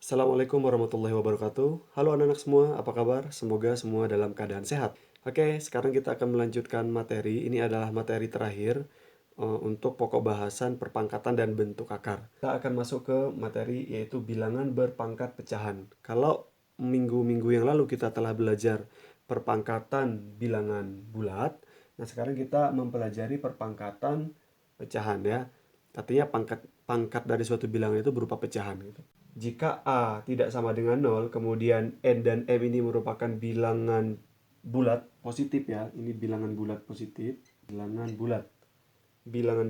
Assalamualaikum warahmatullahi wabarakatuh. Halo anak-anak semua, apa kabar? Semoga semua dalam keadaan sehat. Oke, sekarang kita akan melanjutkan materi. Ini adalah materi terakhir untuk pokok bahasan perpangkatan dan bentuk akar. Kita akan masuk ke materi yaitu bilangan berpangkat pecahan. Kalau minggu-minggu yang lalu kita telah belajar perpangkatan bilangan bulat, nah sekarang kita mempelajari perpangkatan pecahan ya. Artinya pangkat dari suatu bilangan itu berupa pecahan gitu. Jika A tidak sama dengan 0, kemudian N dan M ini merupakan bilangan bulat positif ya. Ini bilangan bulat positif, bilangan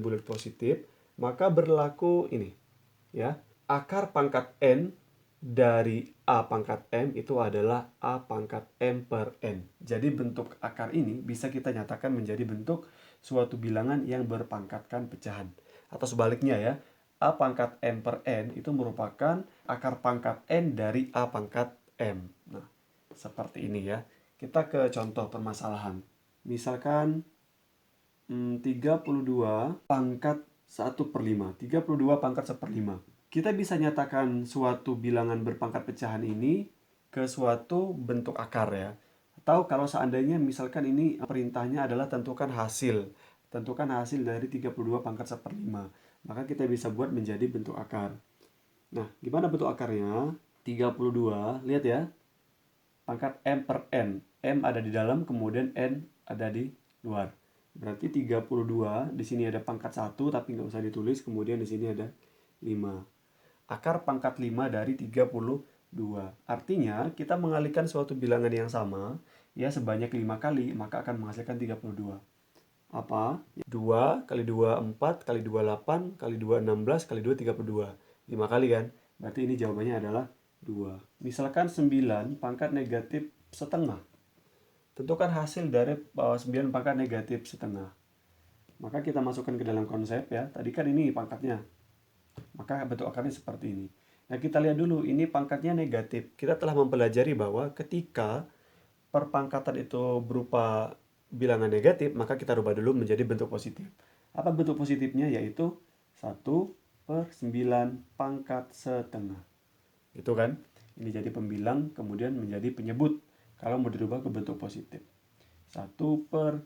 bulat positif, maka berlaku ini ya. Akar pangkat N dari A pangkat M itu adalah A pangkat M per N. Jadi bentuk akar ini bisa kita nyatakan menjadi bentuk suatu bilangan yang berpangkatkan pecahan. Atau sebaliknya ya, A pangkat M per N itu merupakan akar pangkat N dari A pangkat M. Nah, seperti ini ya. Kita ke contoh permasalahan. Misalkan 32 pangkat 1 per 5. 32 pangkat 1 per 5. Kita bisa nyatakan suatu bilangan berpangkat pecahan ini ke suatu bentuk akar ya. Atau kalau seandainya misalkan ini perintahnya adalah tentukan hasil. Tentukan hasil dari 32 pangkat 1 per 5. Maka kita bisa buat menjadi bentuk akar. Nah, gimana bentuk akarnya? 32, lihat ya. Pangkat M per N. M ada di dalam, kemudian N ada di luar. Berarti 32, di sini ada pangkat 1, tapi nggak usah ditulis. Kemudian di sini ada 5. Akar pangkat 5 dari 32. Artinya, kita mengalihkan suatu bilangan yang sama, ya sebanyak 5 kali, maka akan menghasilkan 32. Apa? 2 kali 2, 4, kali 2, 8, kali 2, 16, kali 2, 32. 5 kali kan? Berarti ini jawabannya adalah 2. Misalkan 9 pangkat negatif setengah. Tentukan hasil dari 9 pangkat negatif setengah. Maka kita masukkan ke dalam konsep ya. Tadi kan ini pangkatnya. Maka bentuk akarnya seperti ini. Nah, kita lihat dulu, ini pangkatnya negatif. Kita telah mempelajari bahwa ketika perpangkatan itu berupa bilangan negatif, maka kita rubah dulu menjadi bentuk positif. Apa bentuk positifnya? Yaitu 1 per 9 pangkat setengah. Itu kan? Ini jadi pembilang, kemudian menjadi penyebut. Kalau mau dirubah ke bentuk positif. 1 per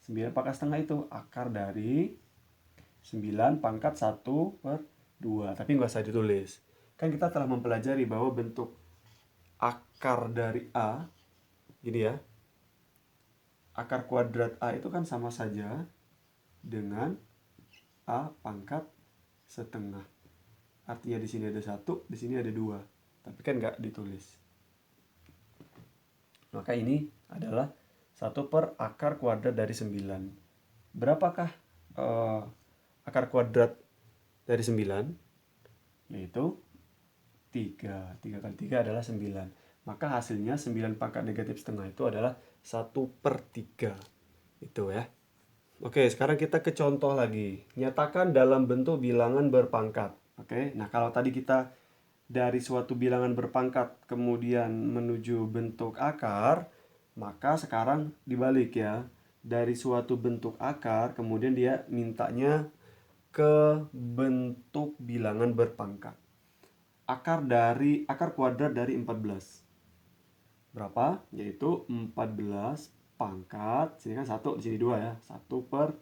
9 pangkat setengah itu akar dari 9 pangkat 1 per 2. Tapi nggak usah ditulis. Kan kita telah mempelajari bahwa bentuk akar dari A, gini ya, akar kuadrat A itu kan sama saja dengan A pangkat setengah. Artinya di sini ada 1, di sini ada 2. Tapi kan nggak ditulis. Maka ini adalah 1 per akar kuadrat dari 9. Berapakah akar kuadrat dari 9? Yaitu 3. 3 kali 3 adalah 9. Maka hasilnya 9 pangkat negatif setengah itu adalah 1 per 3. Itu ya. Oke, sekarang kita ke contoh lagi. Nyatakan dalam bentuk bilangan berpangkat. Oke, nah kalau tadi kita dari suatu bilangan berpangkat kemudian menuju bentuk akar, maka sekarang dibalik ya. Dari suatu bentuk akar, kemudian dia mintanya ke bentuk bilangan berpangkat. Akar kuadrat dari 14. Berapa? Yaitu 14 pangkat, sini kan 1, di sini 2 ya. 1 per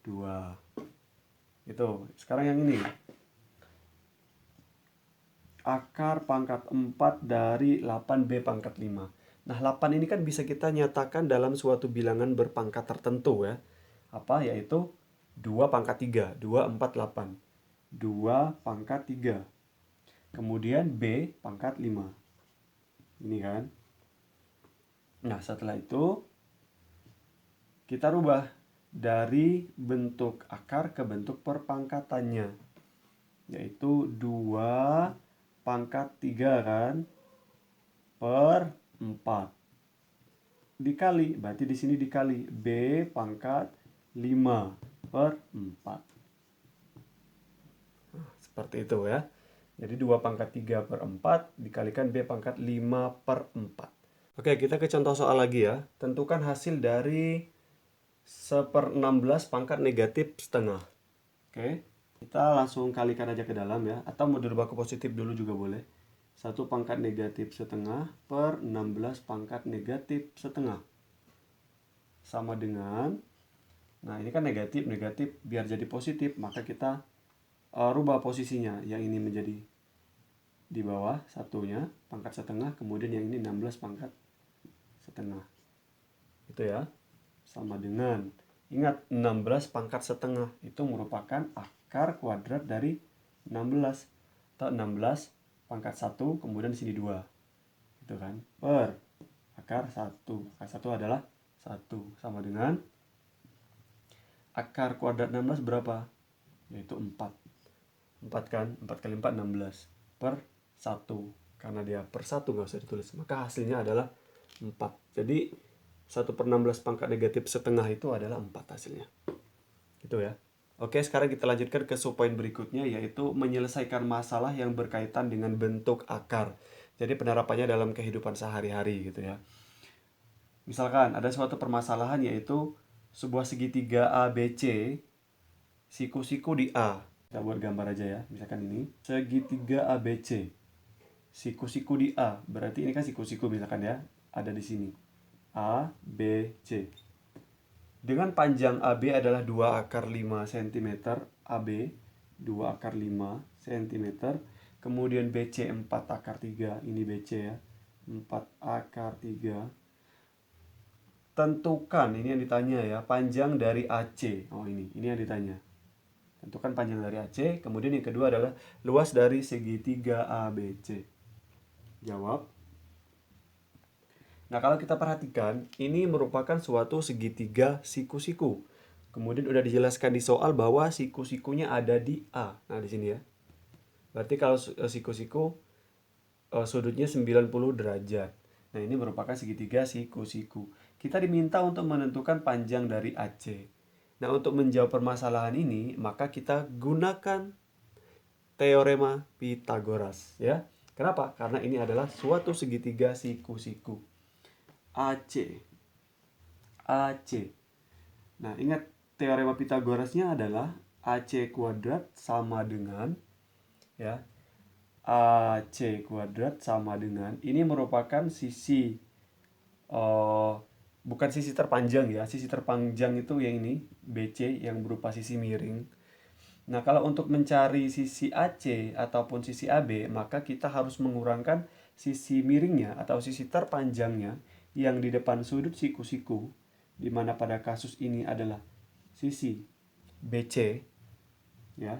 2. Itu. Sekarang yang ini. Akar pangkat 4 dari 8B pangkat 5. Nah, 8 ini kan bisa kita nyatakan dalam suatu bilangan berpangkat tertentu ya. Apa? Yaitu 2 pangkat 3. 2, 4, 8. 2 pangkat 3. Kemudian B pangkat 5. Ini kan. Nah, setelah itu kita rubah dari bentuk akar ke bentuk perpangkatannya. Yaitu 2 pangkat 3 kan per 4. Dikali, berarti di sini dikali B pangkat 5 per 4. Seperti itu ya. Jadi 2 pangkat 3 per 4 dikalikan B pangkat 5 per 4. Oke, kita ke contoh soal lagi ya. Tentukan hasil dari 1/16 pangkat negatif setengah. Oke, kita langsung kalikan aja ke dalam ya. Atau mau dirubah ke positif dulu juga boleh. 1 pangkat negatif setengah per 16 pangkat negatif setengah. Sama dengan, nah ini kan negatif, biar jadi positif, maka kita rubah posisinya. Yang ini menjadi di bawah satunya, pangkat setengah, kemudian yang ini 16 pangkat setengah. Itu ya. Sama dengan, ingat 16 pangkat setengah itu merupakan akar kuadrat dari 16. Atau 16 pangkat 1, kemudian di sini 2. Gitu kan. Per akar 1. Akar 1 adalah 1. Sama dengan akar kuadrat 16 berapa? Yaitu 4. 4 kan? 4 kali 4, 16. Per 1. Karena dia per 1 nggak usah ditulis. Maka hasilnya adalah 4. Jadi 1 per 16 pangkat negatif setengah itu adalah 4 hasilnya. Gitu ya. Oke, sekarang kita lanjutkan ke subpoin berikutnya, yaitu menyelesaikan masalah yang berkaitan dengan bentuk akar. Jadi penerapannya dalam kehidupan sehari-hari gitu ya. Misalkan ada suatu permasalahan, yaitu sebuah segitiga ABC, siku-siku di A. Kita buat gambar aja ya, misalkan ini segitiga ABC, siku-siku di A. Berarti ini kan siku-siku misalkan ya, ada di sini A, B, C. Dengan panjang AB adalah 2 akar 5 cm, AB 2 akar 5 cm, kemudian BC 4 akar 3, ini BC ya, 4 akar 3. Tentukan, ini yang ditanya ya, panjang dari AC. Oh ini yang ditanya. Tentukan panjang dari AC, kemudian yang kedua adalah luas dari segitiga ABC. Jawab. Nah, kalau kita perhatikan, ini merupakan suatu segitiga siku-siku. Kemudian udah dijelaskan di soal bahwa siku-sikunya ada di A. Nah, di sini ya. Berarti kalau siku-siku sudutnya 90 derajat. Nah, ini merupakan segitiga siku-siku. Kita diminta untuk menentukan panjang dari AC. Nah, untuk menjawab permasalahan ini, maka kita gunakan teorema Pythagoras ya. Kenapa? Karena ini adalah suatu segitiga siku-siku. AC. Nah, ingat teorema Pythagorasnya adalah AC kuadrat sama dengan ya. AC kuadrat sama dengan, ini merupakan sisi bukan sisi terpanjang ya. Sisi terpanjang itu yang ini BC yang berupa sisi miring. Nah, kalau untuk mencari sisi AC ataupun sisi AB, maka kita harus mengurangkan sisi miringnya atau sisi terpanjangnya yang di depan sudut siku-siku, di mana pada kasus ini adalah sisi BC, ya,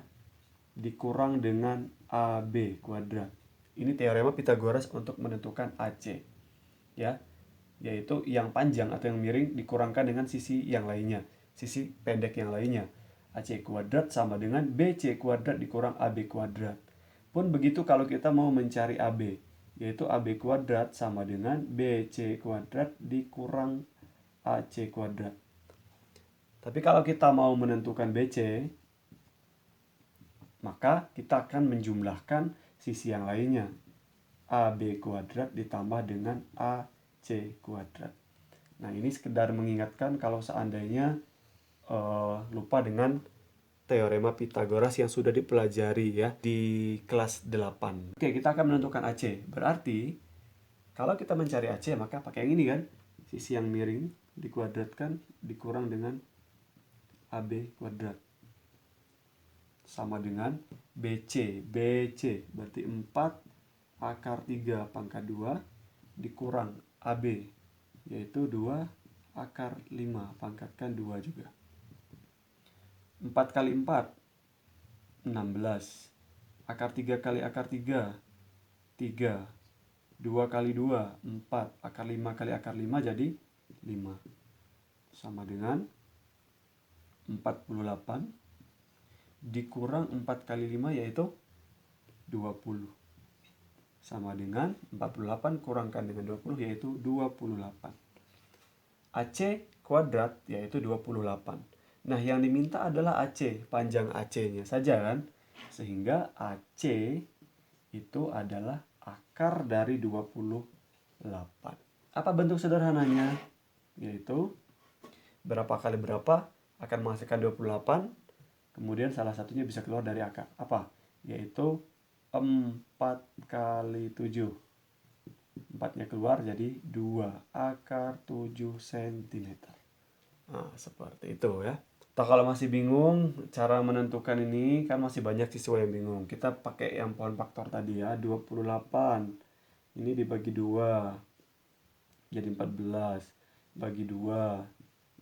dikurang dengan AB kuadrat. Ini teorema Pythagoras untuk menentukan AC, ya, yaitu yang panjang atau yang miring dikurangkan dengan sisi yang lainnya, sisi pendek yang lainnya. AC kuadrat sama dengan BC kuadrat dikurang AB kuadrat. Pun begitu kalau kita mau mencari AB, yaitu AB kuadrat sama dengan BC kuadrat dikurang AC kuadrat. Tapi kalau kita mau menentukan BC, maka kita akan menjumlahkan sisi yang lainnya. AB kuadrat ditambah dengan AC kuadrat. Nah, ini sekedar mengingatkan kalau seandainya lupa dengan teorema Pythagoras yang sudah dipelajari ya di kelas 8. Oke, kita akan menentukan AC. Berarti kalau kita mencari AC, maka pakai yang ini kan. Sisi yang miring dikuadratkan dikurang dengan AB kuadrat. Sama dengan BC. BC berarti 4 akar 3 pangkat 2 dikurang AB, yaitu 2 akar 5 pangkatkan 2 juga. 4 kali 4, 16. Akar 3 kali akar 3, 3. 2 kali 2, 4. Akar 5 kali akar 5 jadi 5. Sama dengan 48. Dikurang 4 kali 5 yaitu 20. Sama dengan 48 kurangkan dengan 20 yaitu 28. AC kuadrat yaitu 28. Nah, yang diminta adalah AC, panjang AC-nya saja kan. Sehingga AC itu adalah akar dari 28. Apa bentuk sederhananya? Yaitu berapa kali berapa akan menghasilkan 28. Kemudian salah satunya bisa keluar dari akar. Apa? Yaitu 4 kali 7. 4-nya keluar jadi 2 akar 7 cm. Nah, seperti itu ya. Atau kalau masih bingung cara menentukan ini, kan masih banyak siswa yang bingung. Kita pakai yang pohon faktor tadi ya, 28. Ini dibagi 2 jadi 14. Bagi 2,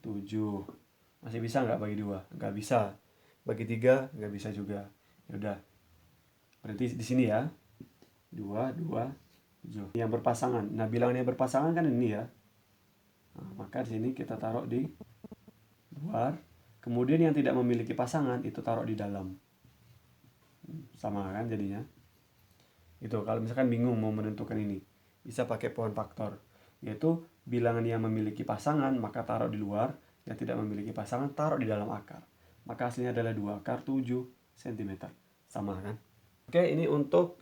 7. Masih bisa nggak bagi 2? Nggak bisa. Bagi 3 nggak bisa juga. Ya udah. Berarti di sini ya. 2, 2, 7. Yang berpasangan. Nah, bilangan yang berpasangan kan ini ya. Nah, maka di sini kita taruh di luar. Kemudian yang tidak memiliki pasangan itu taruh di dalam. Sama kan jadinya. Itu kalau misalkan bingung mau menentukan ini, bisa pakai pohon faktor. Yaitu bilangan yang memiliki pasangan maka taruh di luar, yang tidak memiliki pasangan taruh di dalam akar. Maka hasilnya adalah 2 akar 7 cm. Sama kan? Oke, ini untuk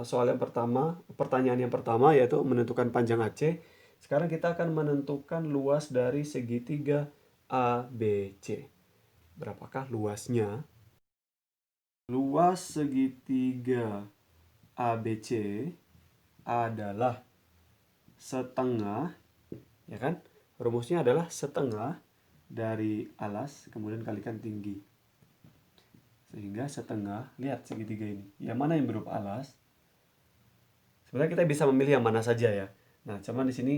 soal yang pertama, pertanyaan yang pertama yaitu menentukan panjang AC. Sekarang kita akan menentukan luas dari segitiga ABC. Berapakah luasnya? Luas segitiga ABC adalah setengah, ya kan? Rumusnya adalah setengah dari alas kemudian kalikan tinggi. Sehingga setengah, lihat segitiga ini. Yang mana yang berupa alas? Sebenarnya kita bisa memilih yang mana saja ya. Nah, cuman di sini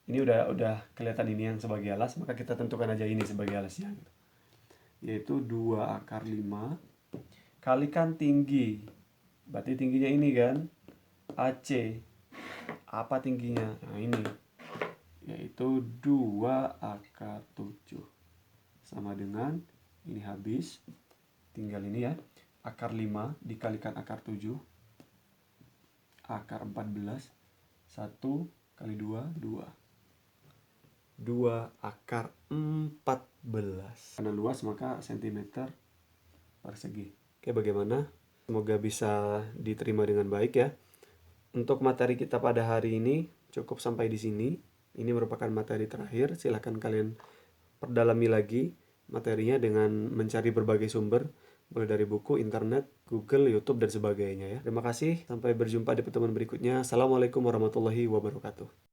ini udah kelihatan ini yang sebagai alas, maka kita tentukan aja ini sebagai alasnya gitu. Yaitu 2 akar 5 kalikan tinggi. Berarti tingginya ini kan AC. Apa tingginya? Nah, ini. Yaitu 2 akar 7. Sama dengan ini habis. Tinggal ini ya. Akar 5 dikalikan akar 7. Akar 14. 1 kali 2, 2. 2 akar 14. Karena luas maka cm persegi. Oke, bagaimana? Semoga bisa diterima dengan baik ya. Untuk materi kita pada hari ini cukup sampai di sini. Ini merupakan materi terakhir. Silahkan kalian perdalami lagi materinya dengan mencari berbagai sumber, mulai dari buku, internet, Google, YouTube, dan sebagainya ya. Terima kasih. Sampai berjumpa di pertemuan berikutnya. Assalamualaikum warahmatullahi wabarakatuh.